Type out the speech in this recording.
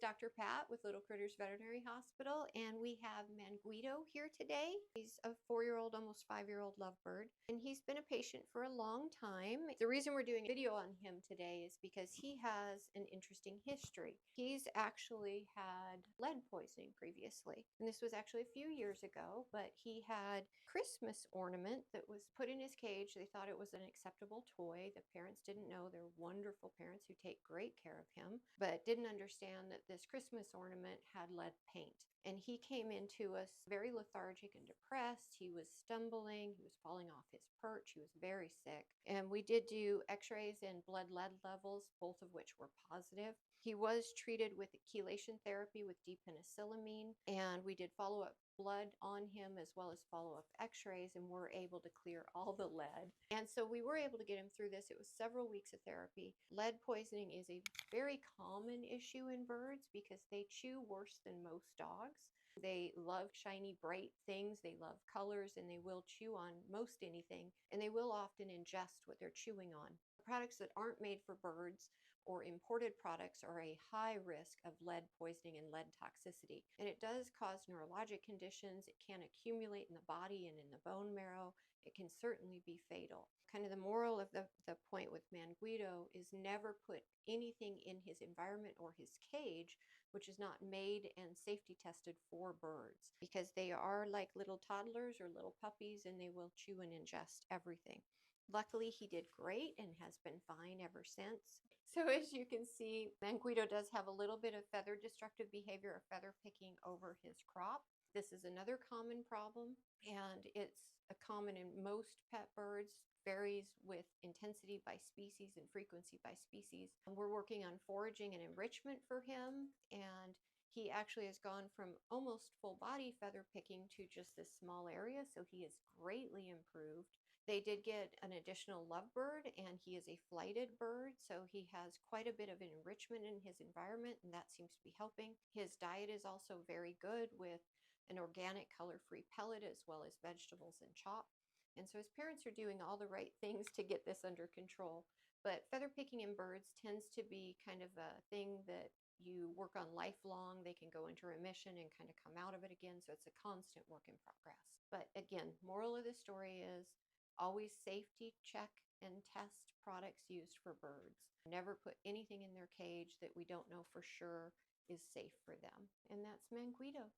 Dr. Pat with Little Critters Veterinary Hospital, and we have Manguito here today. He's a 4-year-old, almost 5-year-old lovebird, and he's been a patient for a long time. The reason we're doing a video on him today is because he has an interesting history. He's actually had lead poisoning previously, and this was actually a few years ago, but he had Christmas ornament that was put in his cage. They thought it was an acceptable toy. The parents didn't know. They're wonderful parents who take great care of him, but didn't understand that this Christmas ornament had lead paint. And he came into us very lethargic and depressed. He was stumbling. He was falling off his perch. He was very sick. And we did do x-rays and blood lead levels, both of which were positive. He was treated with chelation therapy with D-penicillamine, and we did follow-up blood on him as well as follow-up x-rays, and were able to clear all the lead. And so we were able to get him through this. It was several weeks of therapy. Lead poisoning is a very common issue in birds because they chew worse than most dogs. They love shiny, bright things. They love colors, and they will chew on most anything, and they will often ingest what they're chewing on. Products that aren't made for birds or imported products are a high risk of lead poisoning and lead toxicity. And it does cause neurologic conditions. It can accumulate in the body and in the bone marrow. It can certainly be fatal. Kind of the moral of the point with Manguito is never put anything in his environment or his cage which is not made and safety tested for birds, because they are like little toddlers or little puppies, and they will chew and ingest everything. Luckily, he did great and has been fine ever since. So as you can see, Manguito does have a little bit of feather destructive behavior or feather picking over his crop. This is another common problem, and it's common in most pet birds. Varies with intensity by species and frequency by species. We're working on foraging and enrichment for him, and he actually has gone from almost full body feather picking to just this small area, so he is greatly improved. They did get an additional lovebird, and he is a flighted bird, so he has quite a bit of an enrichment in his environment, and that seems to be helping. His diet is also very good with an organic color-free pellet as well as vegetables and chop. And so his parents are doing all the right things to get this under control. But feather picking in birds tends to be kind of a thing that you work on lifelong. They can go into remission and kind of come out of it again. So it's a constant work in progress. But again, moral of the story is always safety check and test products used for birds. Never put anything in their cage that we don't know for sure is safe for them. And that's Manguito.